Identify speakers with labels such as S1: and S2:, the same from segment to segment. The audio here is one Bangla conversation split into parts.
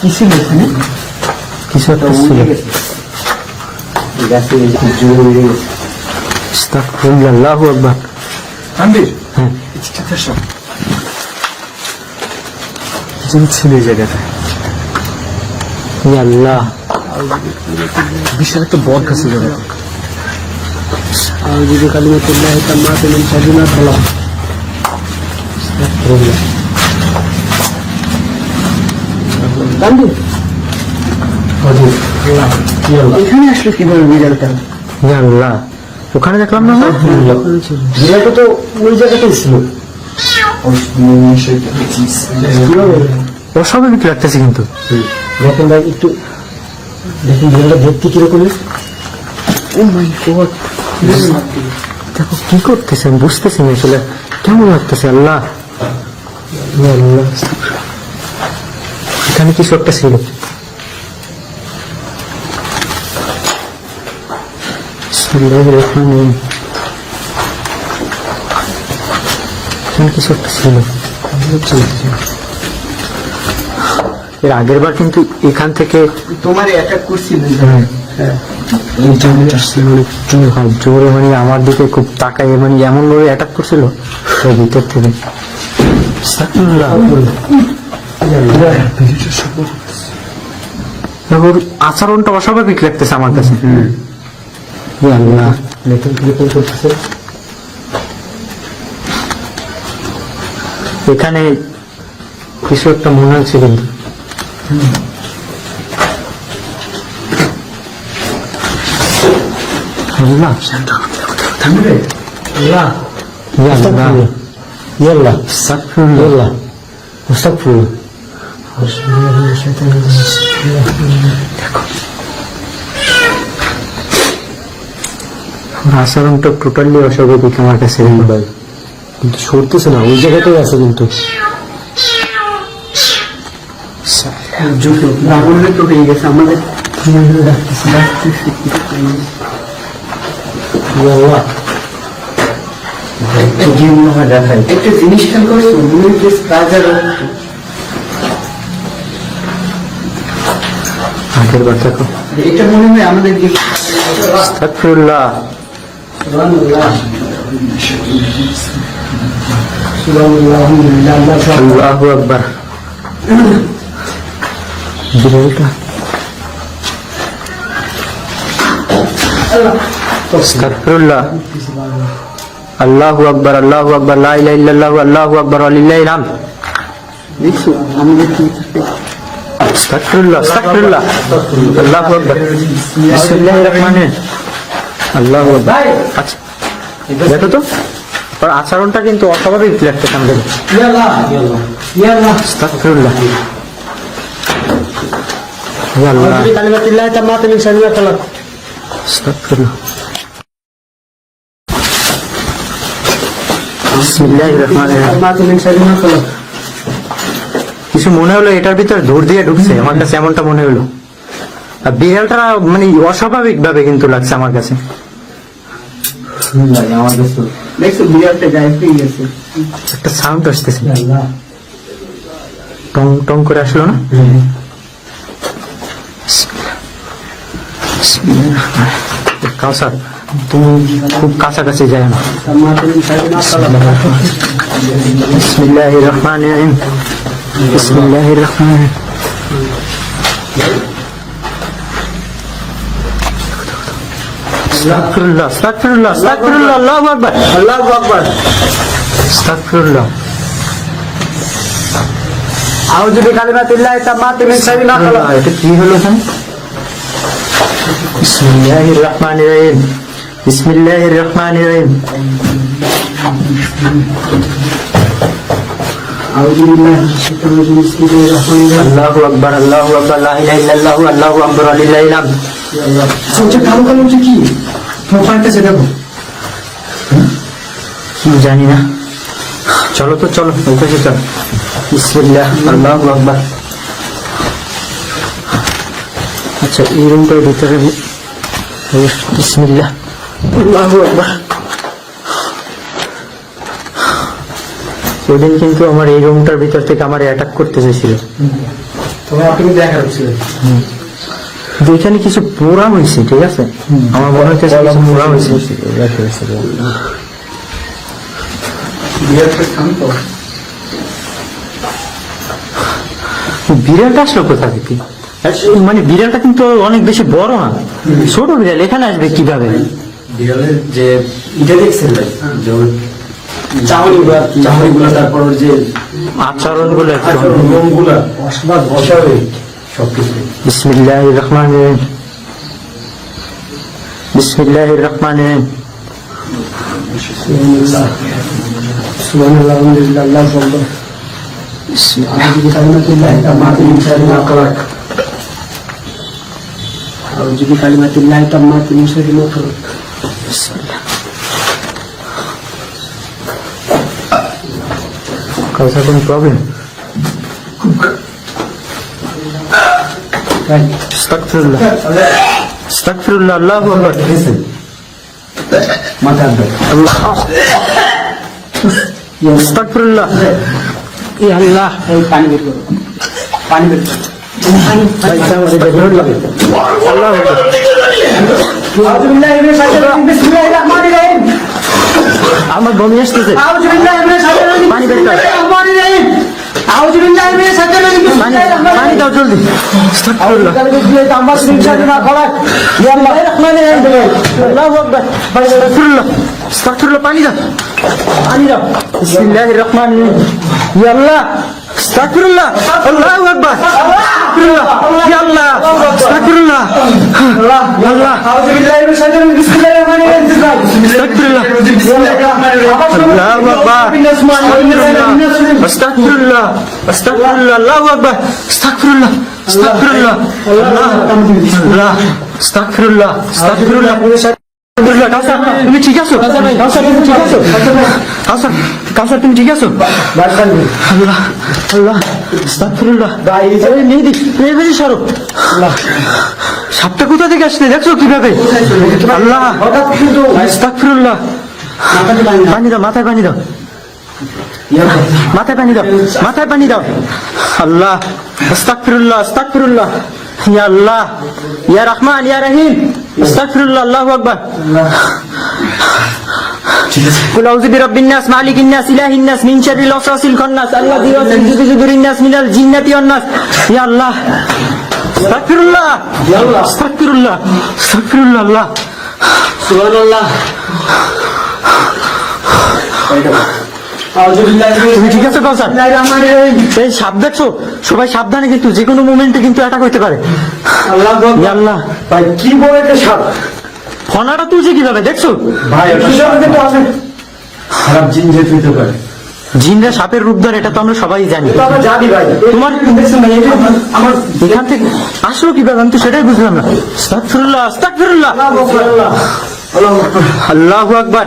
S1: কিছু এখানে কিছু একটা আল্লাহু আকবার। হ্যাঁ ছিল এই জায়গাটা। আল্লাহ বিশাল একটা বট গাছ জায়গাটা। যদি কালিমা তুল্লাহ তাম্মাত মিন শাররি মা খালাক। এখানে আসলো কিভাবে বিড়ালটা? আল্লাহ ওখানে দেখলাম না বিড়ালটা তো ওই জায়গাটাই ছিল। অস্বাভাবিক লাগতেছে কিন্তু দেখেন ভাই একটু দেখুন বিড়ালটা দেখতে কিরকম। ও মাই গড দেখো কি করতেছে আমি বুঝতেছি না আসলে কেমন লাগতেছে। আল্লাহ আল্লাহ এখানে কিছু একটা ছিল। কিছু একটা ছিল। এর আগের বার কিন্তু এখান থেকে তোমার অ্যাটাক করছিল জোরে, মানে আমার দিকে খুব তাকায়, মানে এমন ভাবে অ্যাটাক করছিল ভিতর থেকে। আচরণটা অস্বাভাবিক লাগতেছে আমার কাছে। এখানে কিছু একটা মনে হচ্ছে কিন্তু আচরণটা টোটালি অস্বাভাবিক আমার কাছে কিন্তু সরতেছে না, ওই জায়গাটাই আছে কিন্তু হয়ে গেছে আমাদের। একটা জিনিস খেয়াল করছো আগের বার দেখো এটা মনে হয় আমাদের আল্লাহু আকবার। বিড়ালটা আস্তাগফিরুল্লাহ। আল্লাহু আকবার আল্লাহু আকবার লা ইলাহা ইল্লাল্লাহু আল্লাহু আকবার ওয়া লিল্লাহিল হামদ। দেখছো আমাদের কি আস্তাগফিরুল্লাহ আস্তাগফিরুল্লাহ আল্লাহু আকবার বিসমিল্লাহির রহমানির আল্লাহু আকবার। আচ্ছা দেখো তো আর আচরণটা কিন্তু অস্বাভাবিক লাগতেছে আমাদের। আস্তাগফিরুল্লাহ আল্লাহ কালিমাতুল্লাহ তাম্মাত মিন শাররি মা খালাক। আস্তাগফিরুল্লাহ বিসমিল্লাহির রহমানির রহিম। কিছু মনে হলো এটার ভিতর দৌড় দিয়ে ঢুকছে, আমার কাছে এমনটা মনে হলো। আর বিড়ালটা মানে অস্বাভাবিক ভাবে কিন্তু লাগছে আমার কাছে। একটা সাউন্ড আসতেছে, টং টং করে আসলো না? কাউসার তুমি খুব কাছাকাছি যায় না। বিসমিল্লাহির রহমানির রহিম বিসমিল্লাহির রহমানির আস্তাগফিরুল্লাহ আস্তাগফিরুল্লাহ আস্তাগফিরুল্লাহ আল্লাহু আকবার আল্লাহু আকবার আস্তাগফিরুল্লাহ আউযু বিকালিমাতিল্লাহ তাম্মাতি মিন শাররি মা খালাক। এটা কি হলো এখানে? বিসমিল্লাহির রহমানির রহিম বিসমিল্লাহির রহমানির রহিম আউযু বিল্লাহি মিনাশ শাইতানির রাজিম বিসমিল্লাহির রহমানির রহিম আল্লাহু আকবার আল্লাহু আকবার লা ইলাহা ইল্লাল্লাহু আল্লাহু আকবার ওয়া লিল্লাহিল হামদ। সবচেয়ে কালো কালো কি প্রোফাইলটা দেখো, কি জানি না। চলো তো চলো ওই পাশে চলো। বিসমিল্লাহ আল্লাহু আকবার। আচ্ছা এই রুমটার ভিতরে বিসমিল্লাহ, আল্লাহু আকবার। সেদিন কিন্তু আমার এই রুমটার ভিতর থেকে আমার অ্যাটাক করতে চাইছিল।
S2: তবে আপনি দেখা যাচ্ছিল
S1: কিন্তু এখানে কিছু পোড়া হয়েছে, ঠিক আছে, আমার মনে হচ্ছে কিছু পোড়া হয়েছে। বিড়ালটা আসলো কোথা থেকে? মানে বিড়ালটা কিন্তু অনেক বেশি বড় না, ছোট বিড়াল, এখানে আসবে কিভাবে?
S2: বিড়ালের যে ইটা দেখছেন ভাই, যে ওর চামড়িগুলো, তারপর ওর যে
S1: আচরণ গুলো
S2: রোমগুলা অস্বাভাবিক সবকিছু।
S1: বিসমিল্লাহির রহমানির রহিম, বিসমিল্লাহির রহমানির রহিম।
S2: সুবহানাল্লাহ, আলহামদুলিল্লাহ, আল্লাহু আকবার। আউযু বিকালিমাতিল্লাহি তাম্মাতি মিন শাররি মা খালাক। আউযু বিকালিমাতিল্লাহি তাম্মাতি মিন শাররি মা খালাক।
S1: বিসমিল্লাহ। কাউসার কোনো প্রবলেম? আস্তাগফিরুল্লাহ, আস্তাগফিরুল্লাহ, আল্লাহু আকবার।
S2: মাথা দাও,
S1: আল্লাহ, আস্তাগফিরুল্লাহ, ইয়া আল্লাহ।
S2: এই পানি বের করো, পানি বের করো।
S1: আল্লাহু আকবার।
S2: আউযু বিল্লাহি মিনাশ শাইতানির রাজিম, বিসমিল্লাহির রহমানির রহিম।
S1: আমার বমি আসতেছে,
S2: আউযু বিল্লাহি মিনাশ শাইতানির রাজিম,
S1: পানি বের কর।
S2: বিসমিল্লাহির রহমানির রহিম। আউযু বিল্লাহি মিনাশ শাইতানির রাজিম,
S1: পানি,
S2: বিসমিল্লাহির রহমানির
S1: পানি
S2: রহিম।
S1: দাও জলদি। আস্তাগফিরুল্লাহ, আল্লাহু আকবার। আস্তাগফিরুল্লাহ, আস্তাগফিরুল্লাহ, পানি দাও, পানি দাও। বিসমিল্লাহির রহমানির রহিম। ইয়া আল্লাহ, আস্তাগফিরুল্লাহ, আল্লাহু আকবার। আস্তাগফিরুল্লাহ, ইয়া আল্লাহ, আস্তাগফিরুল্লাহ, ইয়া আল্লাহ,
S2: আউযু বিল্লাহি মিনাশ শাইতানির রাজিম, বিসমিল্লাহির রহমানির রহিম।
S1: আস্তাগফিরুল্লাহ,
S2: বিসমিল্লাহির রহমানির রহিম।
S1: আল্লাহু আকবার। আস্তাগফিরুল্লাহ, আস্তাগফিরুল্লাহ, আল্লাহু আকবার। আস্তাগফিরুল্লাহ, আস্তাগফিরুল্লাহ, আল্লাহ, আল্লাহ, আস্তাগফিরুল্লাহ, আস্তাগফিরুল্লাহ। আলহামদুলিল্লাহ। কাউসার, তুমি ঠিক আছো? কাউসার, তুমি ঠিক আছো? কাউসার, কাউসার, তুমি ঠিক আছো? আল্লাহ, আল্লাহ, আস্তাগফিরুল্লাহ। এই মেহেদি, এই মেহেদি সরো। আল্লাহ, সাপটা কোথা থেকে আসলে দেখছো কিভাবে? আল্লাহ, আস্তাগফিরুল্লাহ। পানি দাও, মাথায় পানি দাও, মাথায় পানি দাও, মাথায় পানি দাও। আল্লাহ, আস্তাগফিরুল্লাহ, আস্তাগফিরুল্লাহ, ইয়া আল্লাহ, ইয়া রহমান, ইয়া রহিম। আস্তাগফিরুল্লাহ, আল্লাহু আকবার। কুল আউযু বিরাব্বিন নাস, মালিকিন নাস, ইলাহিন নাস, মিন শাররিল ওয়াসওয়াসিল খান্নাস, আল্লাযী ইউওয়াসওয়িসু ফি সুদুরিন নাস মিনাল জিন্নাতি ওয়ান নাস। ইয়া আল্লাহ, আস্তাগফিরুল্লাহ, ইয়া আল্লাহ, আস্তাগফিরুল্লাহ, আস্তাগফিরুল্লাহ, আল্লাহ,
S2: সুবহানাল্লাহ।
S1: তুমি ঠিক আছে কাউসার? এই সাপ দেখছো? সবাই সাবধানে, কিন্তু যে কোনো মোমেন্টে কিন্তু অ্যাটাক হইতে পারে। ইয়া আল্লাহ,
S2: ভাই কি বড় একটা সাপ!
S1: ফনাটা তুলছে কিভাবে দেখছো?
S2: ভাই খারাপ জিন যেতে হতে পারে।
S1: জিনরা সাপের রূপ ধরে, এটা তো আমরা সবাই জানি।
S2: তো আমরা জানি ভাই,
S1: তোমার
S2: দেখছেন ভাই, আমার
S1: এখান থেকে আসলো কিভাবে, আমি তো সেটাই বুঝলাম না। আস্তাগফিরুল্লাহ, আস্তাগফিরুল্লাহ, আল্লাহু আকবার।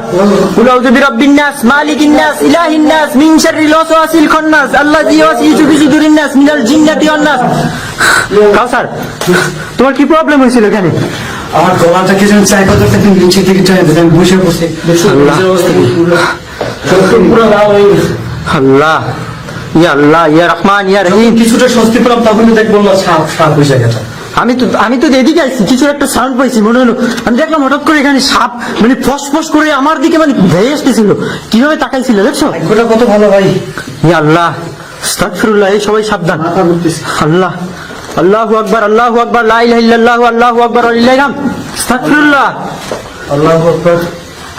S1: কুল আউযু বিরাব্বিন নাস, মালিকিন নাস, ইলাহিন নাস, মিন শাররিল ওয়াসওয়াসিল খান্নাস, আল্লাযী ইউওয়াসওয়িসু ফি সুদুরিন নাস মিনাল জিন্নাতি ওয়ান নাস। কাউসার, তোমার কি প্রবলেম হয়েছিল এখানে?
S2: আমার গলাটা কি যেন চাই করতে থেকে নিচে থেকে চাই, আমি বসে বসে
S1: আল্লাহ,
S2: পুরো লাল হয়ে গেছে।
S1: আল্লাহ, ইয়া আল্লাহ, ইয়া রহমান, ইয়া রহিম।
S2: কিছুটা স্বস্তি পেলাম, তখন দেখবো না সাপ সাপ হয়ে যায়।
S1: আমি তো এদিকে আসছি, কিছু একটা সাউন্ড পাইছি, মনে হলো আমি দেখলাম হঠাৎ করে এখানে সাপ মানে ফসফস করে আমার দিকে মানে ভেয়ে আসতেছিল। কিভাবে তাকাইছিল দেখছো?
S2: ভাগ্যটা কত ভালো ভাই।
S1: ইয়া আল্লাহ, আস্তাগফিরুল্লাহ, এই সবাই সাবধান।
S2: মাথা ঘুরতেছে।
S1: আল্লাহ, আল্লাহু আকবার, আল্লাহু আকবার, লা ইলাহা ইল্লাল্লাহু, আল্লাহু আকবার, ওয়া লিল্লাহিল হামদ। আস্তাগফিরুল্লাহ,
S2: আল্লাহু আকবার।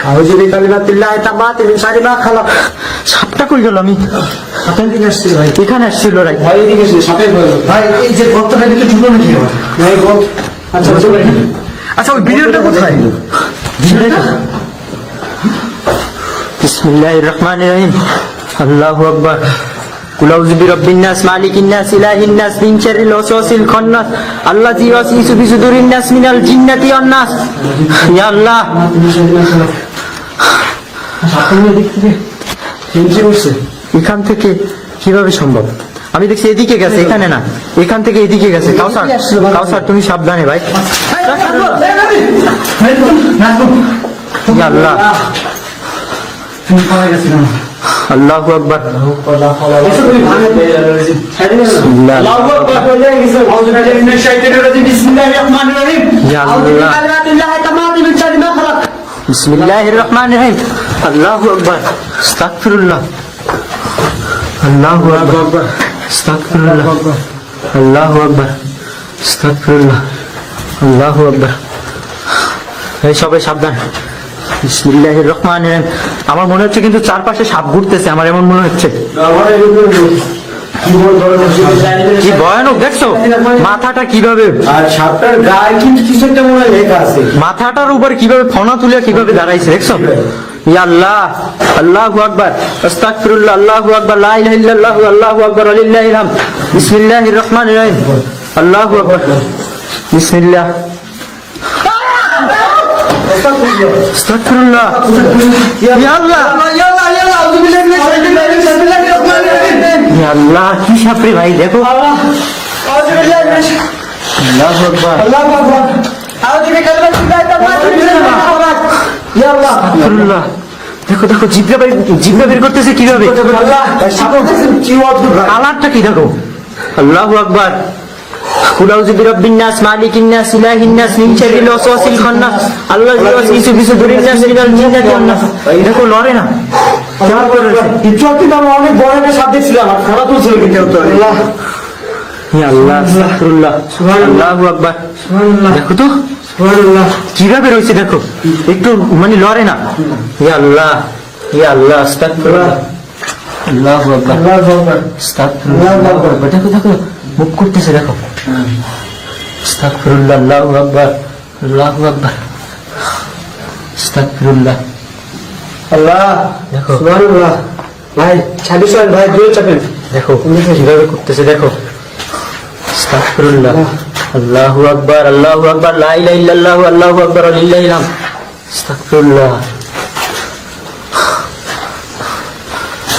S2: আউযু বিকালিমাতিল্লাহি তাম্মাতি মিন শাররি মা খালাক।
S1: সাপটা কই গেল? আমি
S2: সাপের দিকে আসছে ভাই।
S1: এখানে আসছিল রাই।
S2: ভাই এদিকে এসে সাপের ভয় লাগে। ভাই এই যে গর্তটা দিকে ঢুকলো নাকি আবার? ভাই গর্ত। আচ্ছা চলে। আচ্ছা ওই ভিডিওটা কোথায়?
S1: বিসমিল্লাহির রহমানির রহিম। আল্লাহু আকবার। কুল আউযু বিরাব্বিন নাস, মালিকিন নাস, ইলাহিন নাস, মিন শাররিল ওয়াসওয়াসিল খান্নাস, আল্লাযী ইউওয়াসওয়িসু ফি সুদুরিন নাস মিনাল জিন্নাতি ওয়ান নাস। ইয়া আল্লাহ,
S2: সাপের দিক থেকে হিংসে করছে।
S1: এখান থেকে কিভাবে সম্ভব? আমি দেখছি এদিকে গেছে, এখানে না, এখান থেকে এদিকে গেছে। কাউসার, কাউসার তুমি সাবধানে ভাই। ইয়া আল্লাহ, আল্লাহু আকবার। বিসমিল্লাহির রহমানির রহিম। আল্লাহু আকবার, আস্তাগফিরুল্লাহ, আল্লাহু আকবার, আস্তাগফিরুল্লাহ, আল্লাহু আকবার, আস্তাগফিরুল্লাহ, আল্লাহু আকবার। এই সবাই সাবধান। বিসমিল্লাহির রহমানির রহিম। আমার মনে হচ্ছে কিন্তু চারপাশে সাপ ঘুরতেছে, আমার এমন মনে হচ্ছে। কি ভয়ানক দেখছো, মাথাটা কিভাবে,
S2: আর সাপটার গায়ে কিন্তু কিছু একটা মনে হয় লেখা আছে।
S1: মাথাটার উপরে কিভাবে ফনা তুলে কিভাবে দাঁড়াইছে দেখছো। ইয়া আল্লাহ, আল্লাহু আকবার, আস্তাগফিরুল্লাহ, আল্লাহু আকবার, লা ইলাহা ইল্লাল্লাহু, আল্লাহু আকবার, লিল্লাহিল হামদ। বিসমিল্লাহির রহমানির রহিম। আল্লাহু আকবার, বিসমিল্লাহ, আস্তাগফিরুল্লাহ, ইয়া আল্লাহ, ইয়া আল্লাহ, কি সাপ রে ভাই, দেখো। আল্লাহু আকবার, আস্তাগফিরুল্লাহ। দেখো দেখো, জিব্রা বের করতেছে কিভাবে, কালারটা কি দেখো। আল্লাহু আকবার। কুল আউযু বিরাব্বিন নাস, মালিকিন নাস, ইলাহিন নাস, মিন শাররিল ওয়াসওয়াসিল খান্নাস, আল্লাযী ইউওয়াসওয়িসু ফি সুদুরিন নাস মিনাল জিন্নাতি ওয়ান নাস। দেখো লড়ে না, কেমন করে রয়েছে।
S2: কিছু একটা আমরা অনেক বড় একটা সাপ দেখছিলাম, আর খারাপ হচ্ছিল কিন্তু আল্লাহ,
S1: ইয়া আল্লাহ, আস্তাগফিরুল্লাহ, আল্লাহু আকবার। দেখো তো
S2: সুবহানাল্লাহ,
S1: কিভাবে রয়েছে দেখো, একটু মানে লড়ে না। ইয়া আল্লাহ, ইয়া আল্লাহ, আস্তাগফিরুল্লাহ, আল্লাহু আকবার,
S2: আল্লাহু আকবার,
S1: আস্তাগফিরুল্লাহ, আল্লাহু আকবার। দেখো দেখো, মুখ করতেছে দেখো। আস্তাগফিরুল্লাহ, আল্লাহু আকবার, আল্লাহু আকবার, আস্তাগফিরুল্লাহ।
S2: আল্লাহ,
S1: দেখো
S2: সুবহানাল্লাহ। ভাই ছাড়ি সরেন ভাই, দূরে চাপেন।
S1: দেখো কিভাবে করতেছে দেখো। আস্তাগফিরুল্লাহ, আল্লাহু আকবার, আল্লাহু আকবার, লা ইলাহা ইল্লাল্লাহু, আল্লাহু আকবার, লিল্লাহিল হামদ। আস্তাগফিরুল্লাহ।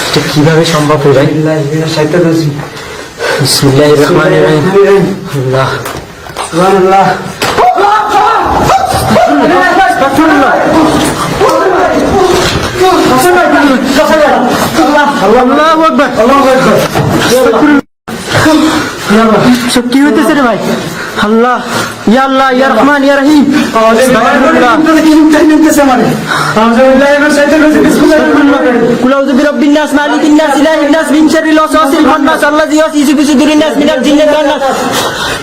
S1: এটা কিভাবে সম্ভব হয় ভাই? বিসমিল্লাহির রহমানির রহিম। আল্লাহ,
S2: সুবহানাল্লাহ।
S1: আস্তাগফিরুল্লাহ, আল্লাহু আকবার, সব কি হইতেছে রে ভাই। আল্লাহ, ইয়া আল্লাহ, ইয়া রহমান, ইয়া রহিম। কুল আউযু বিরাব্বিন নাস, মালিকিন নাস, ইলাহিন নাস, মিন শাররিল ওয়াসওয়াসিল খান্নাস, আল্লাযী ইউওয়াসওয়িসু ফি সুদুরিন নাস মিনাল জিন্নাতি ওয়ান নাস।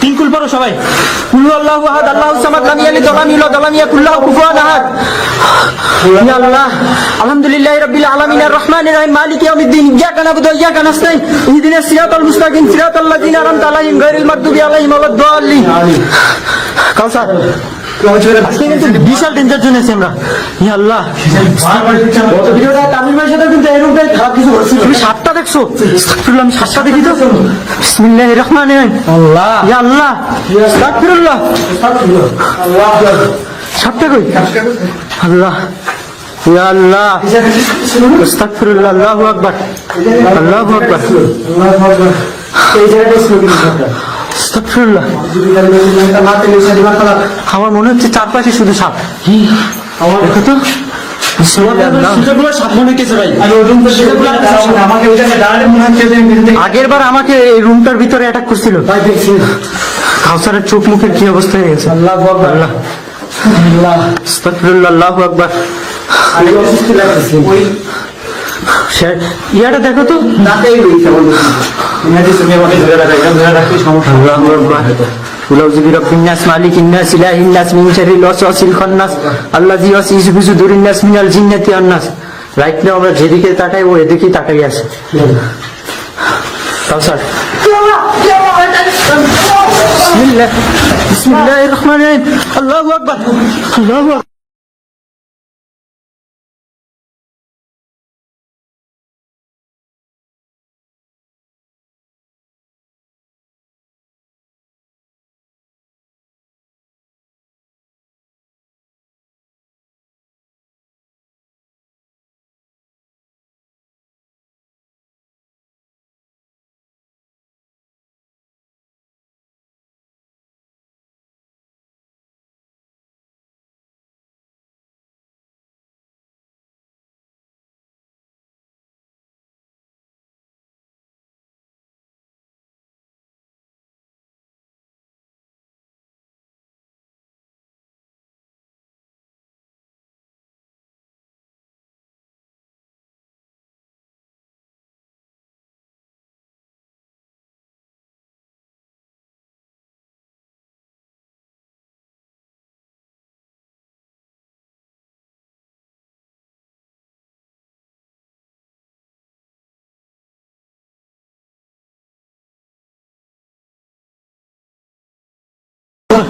S1: তিন কুল পড়ো সবাই। কুল আল্লাহু আহাদ, আল্লাহুস সামাদ, লাম ইয়ালিদ ওয়া লাম ইউলাদ ওয়া লাম ইয়াকুল লাহু কুফুয়ান আহাদ। ইয়া আল্লাহ, আলহামদুলিল্লাহি রাব্বিল আলামিন, আর রহমানির রহিম, মালিকি ইয়াউমিদ্দিন, ইয়্যাকা না'বুদু ওয়া ইয়্যাকা নাস্তাইন, ইহদিনাস সিরাতাল মুস্তাকিম, সিরাতাল লাযিনা আন'আমতা আলাইহিম, গায়রিল মাগদুবি আলাইহিম ওয়ালাদ দাল্লিন। কাউসার, আজকে কিন্তু বিশাল ডেঞ্জার জোনে আছি আমরা। ইয়া আল্লাহ, তুমি সাতটা দেখছো? আস্তাগফিরুল্লাহ, আমি সাতটা দেখি তো। বিসমিল্লাহির রহমানির রহিম। আল্লাহ, ইয়া আল্লাহ, আস্তাগফিরুল্লাহ, সাতটা কই? আল্লাহ, ইয়া আল্লাহ, আস্তাগফিরুল্লাহ, আল্লাহু আকবার, আল্লাহু আকবার, আস্তাগফিরুল্লাহ। আমার মনে হচ্ছে চারপাশে শুধু সাপ। দেখো তো, আগের বার আমাকে এই রুমটার ভিতরে অ্যাটাক করছিল। কাউসারের চোখ মুখের কি অবস্থা হয়ে গেছে। আল্লাহ, আস্তাগফিরুল্লাহ, আল্লাহু আকবার। ইয়াটা দেখো তো, কুল আউযু বিরাব্বিন নাস, মালিকিন নাস, ইলাহিন নাস, মিন শাররিল ওয়াসওয়াসিল খান্নাস, আল্লাযী ইউওয়াসওয়িসু ফি সুদুরিন নাস মিনাল জিন্নাতি ওয়ান নাস। রাইট নাও আমরা যেদিকে তাকাই ও এদিকেই তাকাই আছে। কাউসার, বিসমিল্লাহির রহমানির রহিম। আল্লাহু আকবার, আল্লাহু আকবার।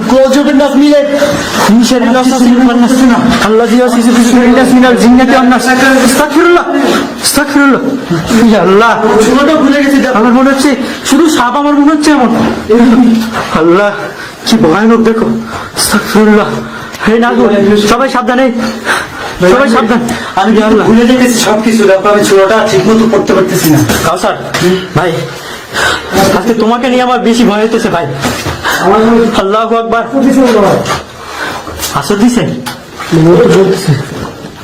S2: Close your windows, Mile.
S1: من شر الوسواس الخناس الذي يوسوس في صدور الناس من الجنة والناس আস্তাগফিরুল্লাহ আস্তাগফিরুল্লাহ ইয়া আল্লাহ
S2: ছোটটা ভুলে গেছে
S1: আমার মনে হচ্ছে শুধু সাপ আমার মনে হচ্ছে এমন আল্লাহ কি ভয়ানক দেখো আস্তাগফিরুল্লাহ হে না গো সবাই সাবধানে সবাই সাবধান
S2: আমি
S1: ইয়া আল্লাহ
S2: ভুলে গেছি সবকিছু দেখো আমি ছোটটা ঠিক মতো পড়তে পারতেছি না
S1: কাউসার ভাই আজকে তোমাকে নিয়ে আমার বেশি ভয় হইতেছে ভাই
S2: আমার
S1: আল্লাহু আকবার
S2: কিছু হলো না
S1: আসর দিছেন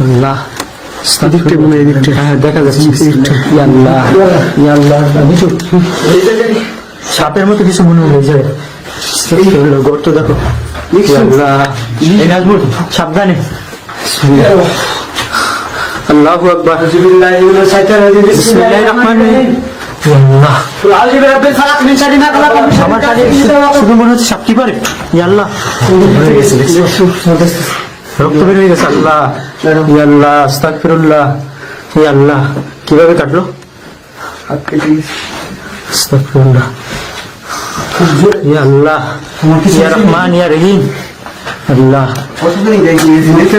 S1: আল্লাহ এদিকটা মনে এদিকটা হ্যাঁ দেখা যাচ্ছে এদিকটা ইয়া আল্লাহ ইয়া আল্লাহ কিছু সাপের মতো কিছু মনে হলো যে গর্ত দেখো ইয়া আল্লাহ এই নাজমুল সাবধানে আল্লাহু আকবার
S2: বিসমিল্লাহির মিনাশ শাইতানির রাজিম
S1: বিসমিল্লাহির রহমানির রহিম আল্লাহ
S2: আউযু বিরাব্বিল ফালাক মিন শাররি মা খালাক
S1: আমার কাছে শুধু মনে হচ্ছে সাপ কি করে ইয়া আল্লাহ হয়ে গেছে রক্ত বের হয়ে গেছে আল্লাহ ইয়া আল্লাহ আস্তাগফিরুল্লাহ ইয়া আল্লাহ কিভাবে কাটলো
S2: হাত কেটে গেছে
S1: আস্তাগফিরুল্লাহ ইয়া আল্লাহ ইয়া রহমান ইয়া রহিম আল্লাহ
S2: কতদিন দেখি এটা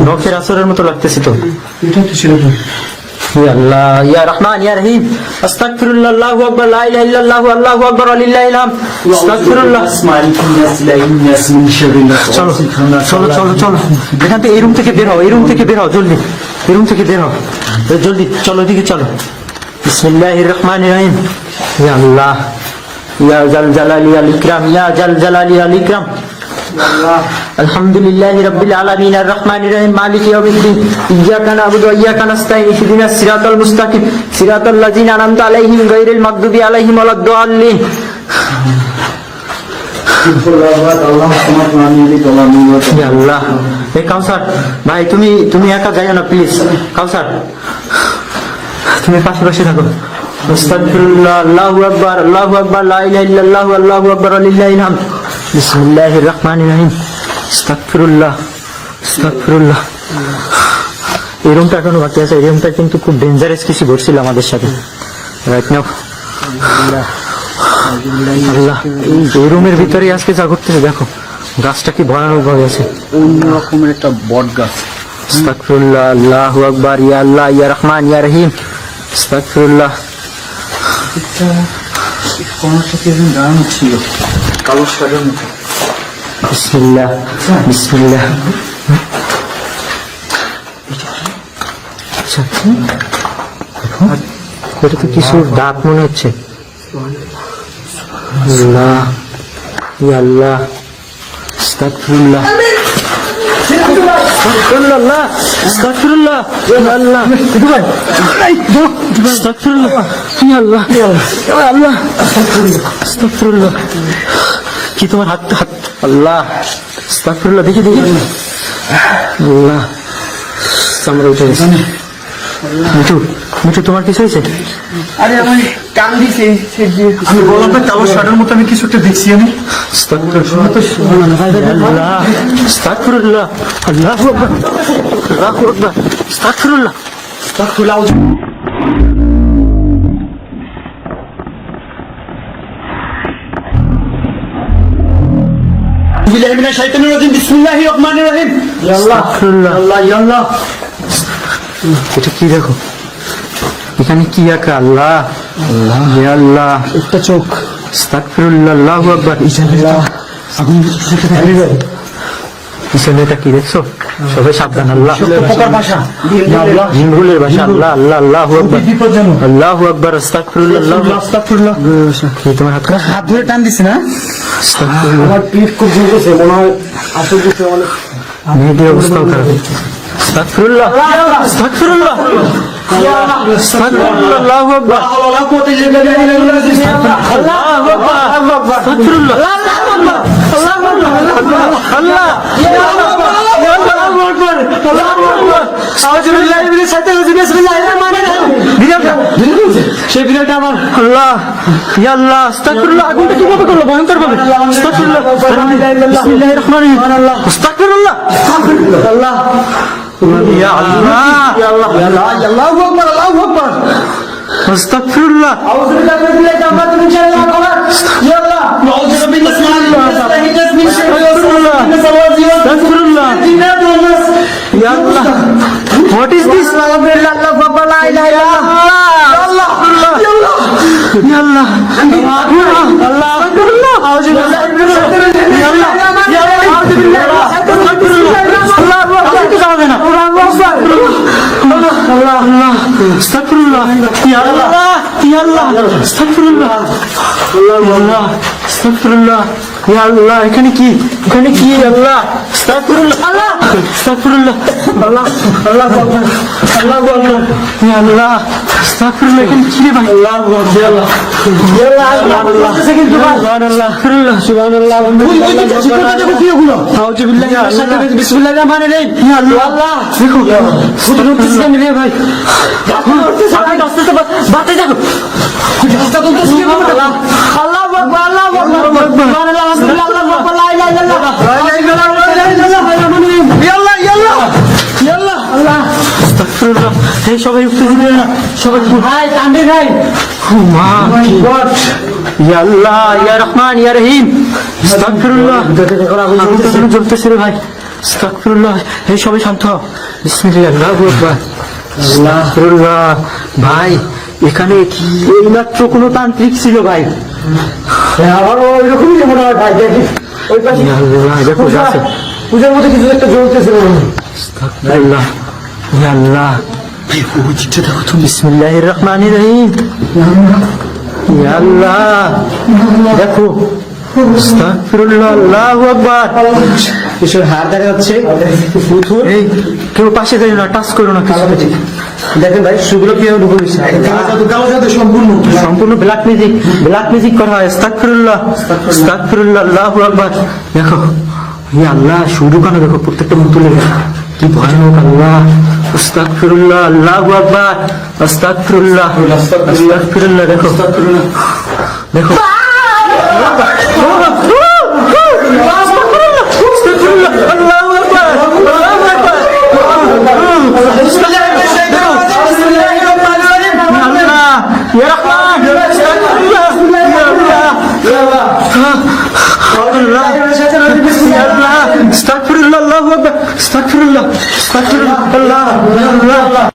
S1: নখের আসরের মতো লাগতেছে তো
S2: এটা তো ছিল তো
S1: ইয়া আল্লাহ ইয়া রহমান ইয়া রহিম আস্তাগফিরুল্লাহ আল্লাহু আকবার লা ইলাহা ইল্লাল্লাহ আল্লাহু আকবার ওয়ালিল্লাহিল হামদ আস্তাগফিরুল্লাহ চলো চলো চলো চলো এখান থেকে এই রুম থেকে বের হও এই রুম থেকে বের হও জলদি এই রুম থেকে বের হও জলদি চলো এদিকে চলো বিসমিল্লাহির রহমানির রহিম ইয়া আল্লাহ ইয়া জাল জালালি আল ইকরাম ইয়া জাল জালালি আল ইকরাম আলহামদুলিল্লাহি রাব্বিল আলামিন আর রহমানির রহিম মালিকি ইয়াউমিদ্দিন ইয়্যাকা না'বুদু ওয়া ইয়্যাকা নাস্তাঈন ইহদিনাস সিরাতাল মুস্তাকিম সিরাতাল লাযিনা আন'আমতা আলাইহিম গায়রিল মাগদুবি আলাইহিম ওয়ালাদ-দাল্লিন ইয়া আল্লাহ এই কাউসার ভাই তুমি একা যাইও না প্লিজ কাউসার তুমি পাশে পাশে থাকো আস্তাগফিরুল্লাহ আল্লাহু আকবার লা ইলাহা ইল্লাল্লাহ আল্লাহু আকবার ওয়ালিল্লাহিল হামদ বিসমিল্লাহির রহমানির রহিম আস্তাগফিরুল্লাহ আস্তাগফিরুল্লাহ এই রুমটা এখনো বাকি আছে এই রুমটা কিন্তু খুব ডেঞ্জারাস কিছু ঘটছিল আমাদের সাথে রাইট নাও আল্লাহ এই রুমের ভিতরে আজকে যা ঘটতেছে দেখো গাছটা কি ভয়ানক ভাবে আছে
S2: অন্য রকমের একটা বট গাছ
S1: আস্তাগফিরুল্লাহ আল্লাহু আকবার ইয়া আল্লাহ ইয়া রহমান ইয়া রহিম আস্তাগফিরুল্লাহ
S2: কোন সাথে দাঁড়ানো ছিল কালো শাড়ির মতো
S1: বিসমিল্লাহ বিসমিল্লাহ আচ্ছা এটা তো কিছু দাঁত মনে হচ্ছে আল্লাহ ইয়া আল্লাহ আস্তাগফিরুল্লাহ আস্তাগফিরুল্লাহ আস্তাগফিরুল্লাহ ইয়া আল্লাহ আস্তাগফিরুল্লাহ ইয়া আল্লাহ ইয়া আল্লাহ আস্তাগফিরুল্লাহ কি তোমার হাত হাত আল্লাহ আস্তাগফিরুল্লাহ দেখি আল্লাহ সামনে উঠে গেছে মিঠু মিঠু তোমার কিছু হয়েছে
S2: আরে আমি কান দিছি আমি বললাম না কালো শাড়ির মতো আমি কিছু একটা দেখছি আমি
S1: আল্লাহ আস্তাগফিরুল্লাহ আল্লাহু আকবার আল্লাহু আকবার আস্তাগফিরুল্লাহ
S2: আস্তাগফিরুল্লাহ বিসমিল্লাহির মিনাশ শাইতানির রাজিম বিসমিল্লাহির রহমানির রহিম ইয়া আল্লাহ
S1: আস্তাগফিরুল্লাহ
S2: আল্লাহ ইয়া আল্লাহ
S1: এটা কি দেখো এখানে কি আঁকা আল্লাহ আল্লাহ ইয়া আল্লাহ
S2: একটা চোখ
S1: আস্তাগফিরুল্লাহ আল্লাহু আকবার পিছনে এটা কি দেখছো সবাই সাবধান আল্লাহ
S2: পোকার ভাষা ইয়া আল্লাহ
S1: জিনগুলের ভাষা আল্লাহ আল্লাহ আল্লাহু আকবার
S2: বিপজ্জনক
S1: আল্লাহু আকবার আস্তাগফিরুল্লাহ আল্লাহু
S2: আস্তাগফিরুল্লাহ
S1: কি তোমার হাত
S2: হাত ধরে টান দিছি না
S1: আস্তাগফিরুল্লাহ
S2: আমার পিঠ খুব ঝুলতেছে মনে হয় আসল কিছু অনেক
S1: মেয়েদের অবস্থাও খারাপ আস্তাগফিরুল্লাহ আস্তাগফিরুল্লাহ আস্তাগফিরুল্লাহ আল্লাহু আকবার আল্লাহু আকবার আস্তাগফিরুল্লাহ আল্লাহ সেই ভিডিওটা আমার আল্লাহ ইয়া আল্লাহ আস্তাগফিরুল্লাহ আগুনটা কিভাবে করলো ভয়ঙ্কর ভাবে আস্তাগফিরুল্লাহ বিসমিল্লাহির রহমানির রহিম আস্তাগফিরুল্লাহ আল্লাহ ইয়া আল্লাহ ইয়া আল্লাহ আল্লাহু আকবার আল্লাহু আকবার আস্তাগফিরুল্লাহ আউযু বিল্লাহি মিনাশ শাইতানির রাজিম ইয়া আল্লাহ আউযু বিল্লাহি মিনাশ শাইতানির রাজিম Astaghfirullah. Ya Allah. What is this?
S2: আলহামদুলিল্লাহ আল্লাহু আকবার লা ইলাহা ইল্লাল্লাহ
S1: Ya Allah. Allah. Astaghfirullah. Auzubillah. Ya Allah. Ya Allah. Auzubillah. Astaghfirullah. Allah. Allah. Itu যাবে না। Allah. Allah. Astaghfirullah. Ya Allah. Ya Allah. Astaghfirullah. Allah. Astaghfirullah. Ya Allah. এখানে কি আল্লাহ? Astaghfirullah. Allah. Astaghfirullah. Allah. Allah. Allah. Ya Allah. Astaghfirullah. এখানে কি রে ভাই? Allah. Ya Allah. Ya Allah. Subhanallah. Subhanallah. আউযুবিল্লাহি মিনাশ শাইতানির বিসমিল্লাহির রহমানির রহিম। Ya Allah. দেখো। উঠতেছেন রে ভাই। আস্তে বাতে যাও। রাস্তা তো কি আল্লাহ। আল্লাহু আকবার। আল্লাহু আকবার। সুবহানাল্লাহ। আলহামদুলিল্লাহ। আল্লাহু আকবার। লা ইলাহা ইল্লাল্লাহ। লা ইলাহা ইল্লাল্লাহ। Ya Allah. Ya Allah. Ya Allah. আল্লাহ। আস্তাগফিরুল্লাহ। এই সবাই উঠতেছেন না। সবাই ভাই কান্দে ভাই। Oh my God. Ya Allah, Ya Rahman, Ya Rahim. Astaghfirullah. আমি জ্বলতেছে রে ভাই। আস্তাগফিরুল্লাহ। এই সবাই শান্ত হও। বিসমিল্লাহ। আল্লাহু আকবার। আস্তাগফিরুল্লাহ। ভাই এখানে কি এইমাত্র কোনো তান্ত্রিক ছিল ভাই?
S2: আমারও ওইরকমই মনে হয় ভাই দেখি ওই পাশে
S1: Ya Allah, দেখো যাচ্ছে।
S2: পূজার মধ্যে কিছু একটা জ্বলতেছিল মনে হয়
S1: আস্তাগফিরুল্লাহ। Ya Allah. ওই চিঠি দেখো তো। বিসমিল্লাহির রহমানির রহিম। Ya Allah. দেখো। আস্তাগফিরুল্লাহ। আল্লাহু আকবার।
S2: কিশোর হার দেখা যাচ্ছে ফুথুর
S1: এই কেউ পাশে যাই না, টাচ করো না কিছু।
S2: দেখেন ভাই সুগুলো কিভাবে ঢুকে দিচ্ছে কালো জাদু
S1: সম্পূর্ণ ব্ল্যাক মিউজিক করা হয়। আস্তাগফিরুল্লাহ। আস্তাগফিরুল্লাহ। আল্লাহু আকবার। দেখো ইয়া আল্লাহ, শুরু কেন দেখো প্রত্যেকটা মুতুলে কি ভয়ানক। আল্লাহ। আস্তাগফিরুল্লাহ। আল্লাহু আকবার। আস্তাগফিরুল্লাহ। আস্তাগফিরুল্লাহ। দেখো দেখো আস্তাগফিরুল্লাহ। আল্লাহু আকবার। আল্লাহু আকবার। Allah, Ya Rahman, Astaghfirullah, Ya Allah, Ya Allah, Allah, Ya Allah, Astaghfirullah, Allahu Akbar, Astaghfirullah, Allah, Allah.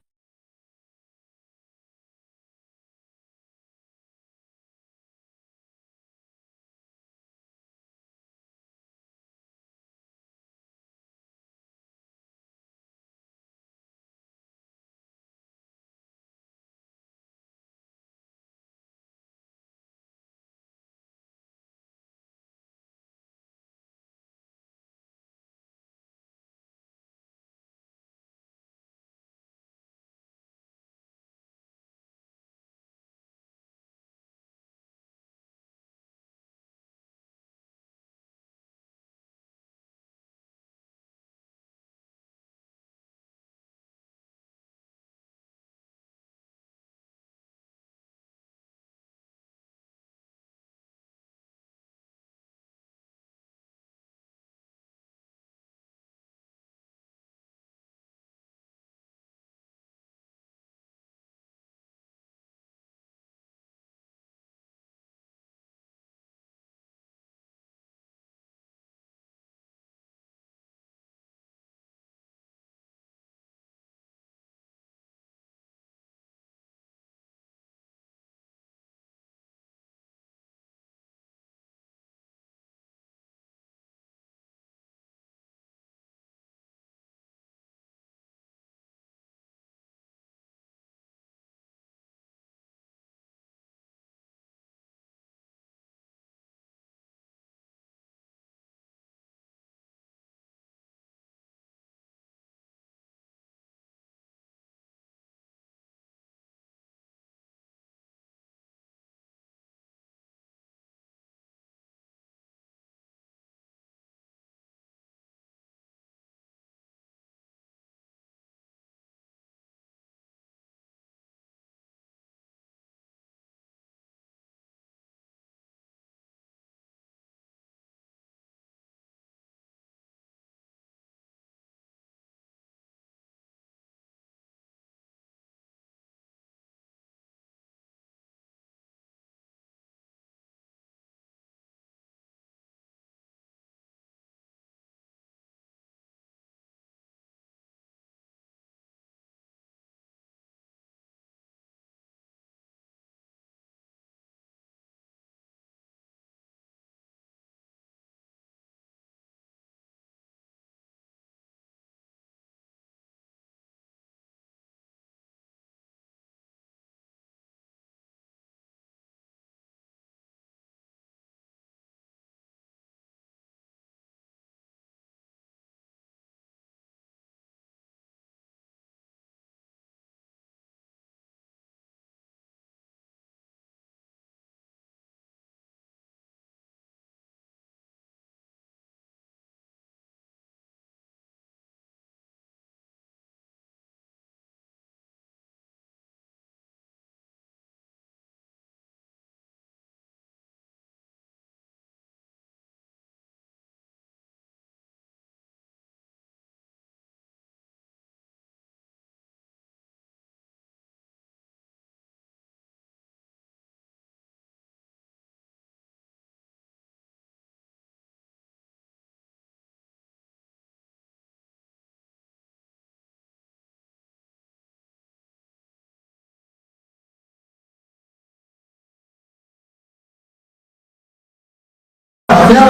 S1: ইয়া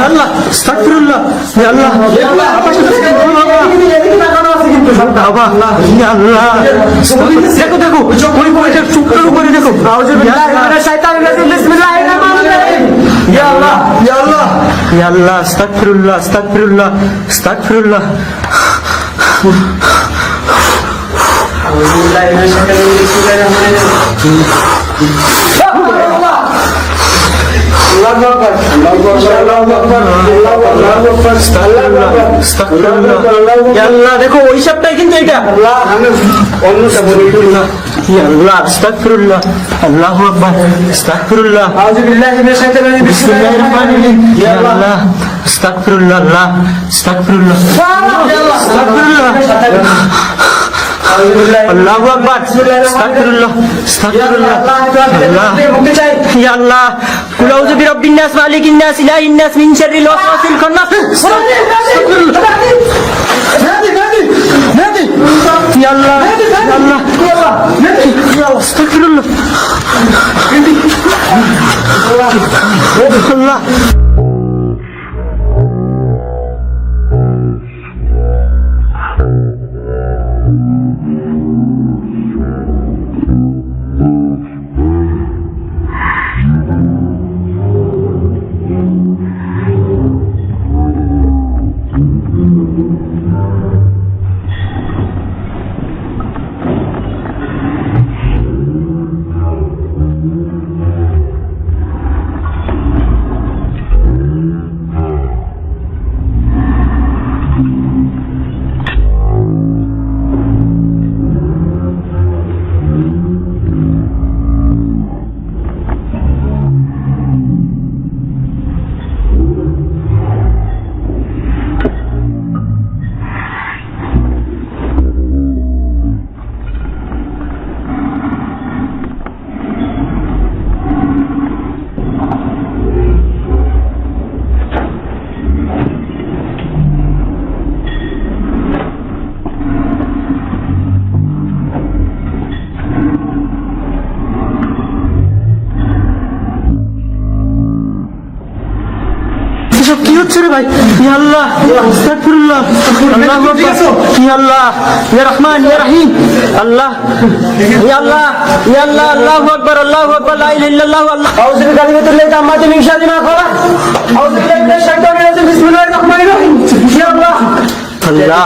S1: আল্লাহ আস্তাগফিরুল্লাহ ইয়া আল্লাহ বাবা ইয়া আল্লাহ দেখো দেখো ওই বইটা চুপটার উপরে দেখো আউযুবিল্লাহি মিনাশ শাইতানির রাজিম বিসমিল্লাহির রহমানির রহিম ইয়া আল্লাহ ইয়া আল্লাহ ইয়া আল্লাহ আস্তাগফিরুল্লাহ আস্তাগফিরুল্লাহ আস্তাগফিরুল্লাহ আউযুবিল্লাহি মিনাশ শাইতানির রাজিম বিসমিল্লাহির রহমানির রহিম আল্লাহু আকবার আল্লাহু আকবার আল্লাহু আকবার আস্তাগফিরুল্লাহ ইয়া আল্লাহ দেখো ওই সবটাই কিন্তু এটা আল্লাহ আমি অন্যটা বলি ইয়া আল্লাহ আস্তাগফিরুল্লাহ আল্লাহু আকবার আস্তাগফিরুল্লাহ আউযুবিল্লাহি মিনাশ শাইতানির রাজিম বিসমিল্লাহির রহমানির রহিম ইয়া আল্লাহ আস্তাগফিরুল্লাহ আল্লাহ আস্তাগফিরুল্লাহ ইয়া আল্লাহ আস্তাগফিরুল্লাহ আল্লাহু আকবার আস্তাগফিরুল্লাহ আস্তাগফিরুল্লাহ আল্লাহ মুক্তি চাই ইয়া আল্লাহ কুল আউযু বিরাব্বিন নাস মালিকিন নাস ইলাহিন নাস মিন শাররিল ওয়াসওয়াসিল খান্নাস ইয়া আল্লাহ ইয়া আল্লাহ ইয়া আস্তাগফিরুল্লাহ আল্লাহ এসব কি হচ্ছে রে ভাই ইয়া আল্লাহ আস্তাগফিরুল্লাহ আল্লাহু আকবার ইয়া আল্লাহ ইয়া রহমান ইয়া রহিম আল্লাহ ইয়া আল্লাহ ইয়া আল্লাহ আল্লাহু আকবার লা ইলাহা ইল্লাল্লাহ আল্লাহ আউযু বিকালিমাতিল্লাহি তাম্মাতি মিন শাররি মা খালাক আউযু বিল্লাহি মিনাশ শাইতানির রাজিম বিসমিল্লাহির রহমানির রহিম ইয়া আল্লাহ আল্লাহ